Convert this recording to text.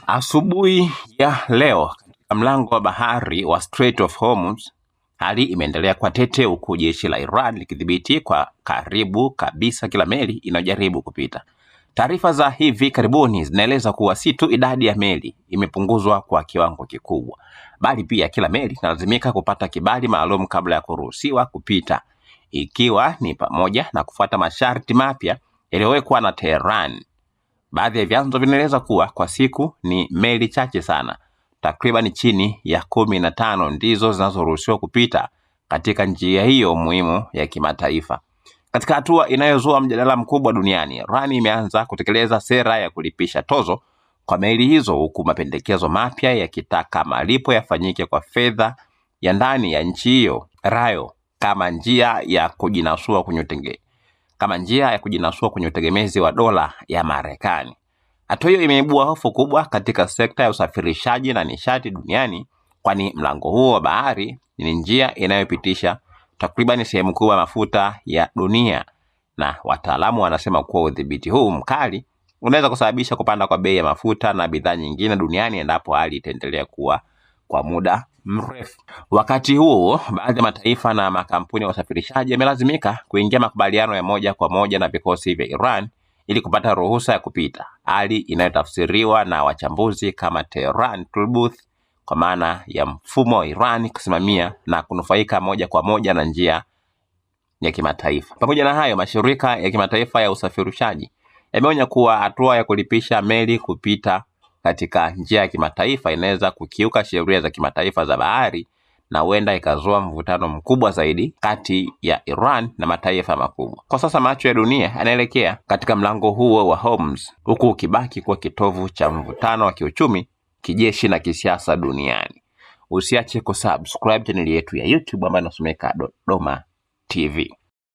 Asubuhi ya leo katika mlango wa bahari wa Strait of Hormuz, hali imeendelea kwa tete huku jeshi la Iran likidhibiti kwa karibu kabisa kila meli inayojaribu kupita. Taarifa za hivi karibuni zinaeleza kuwa si tu idadi ya meli imepunguzwa kwa kiwango kikubwa, bali pia kila meli inalazimika kupata kibali maalum kabla ya kuruhusiwa kupita, ikiwa ni pamoja na kufuata masharti mapya yaliyowekwa na Tehran. Baadhi ya vyanzo vinaeleza kuwa kwa siku ni meli chache sana, takriban chini ya 15 ndizo zinazoruhusiwa kupita katika njia hiyo muhimu ya kimataifa. Katika hatua inayozua mjadala mkubwa duniani, Iran imeanza kutekeleza sera ya kulipisha tozo kwa meli hizo, huku mapendekezo mapya yakitaka malipo yafanyike kwa fedha ya ndani ya nchi hiyo rayo kama njia ya kujinasua kwenye utegemezi wa dola ya Marekani. Hatua hiyo imeibua hofu kubwa katika sekta ya usafirishaji na nishati duniani, kwani mlango huo wa bahari ni njia inayopitisha takriban sehemu kubwa ya mafuta ya dunia, na wataalamu wanasema kuwa udhibiti huu mkali unaweza kusababisha kupanda kwa bei ya mafuta na bidhaa nyingine duniani endapo hali itaendelea kuwa kwa muda mrefu. Wakati huo, baadhi ya mataifa na makampuni ya usafirishaji yamelazimika kuingia makubaliano ya moja kwa moja na vikosi vya Iran ili kupata ruhusa ya kupita, hali inayotafsiriwa na wachambuzi kama Tehran Tulbuth kwa maana ya mfumo wa Iran kusimamia na kunufaika moja kwa moja na njia ya kimataifa. Pamoja na hayo, mashirika ya kimataifa ya usafirishaji yameonya kuwa hatua ya kulipisha meli kupita katika njia ya kimataifa inaweza kukiuka sheria za kimataifa za bahari na huenda ikazua mvutano mkubwa zaidi kati ya Iran na mataifa makubwa. Kwa sasa macho ya dunia yanaelekea katika mlango huo wa Hormuz, huku ukibaki kuwa kitovu cha mvutano wa kiuchumi, kijeshi na kisiasa duniani. Usiache kusubscribe channel yetu ya YouTube ambayo inasomeka Dodoma TV.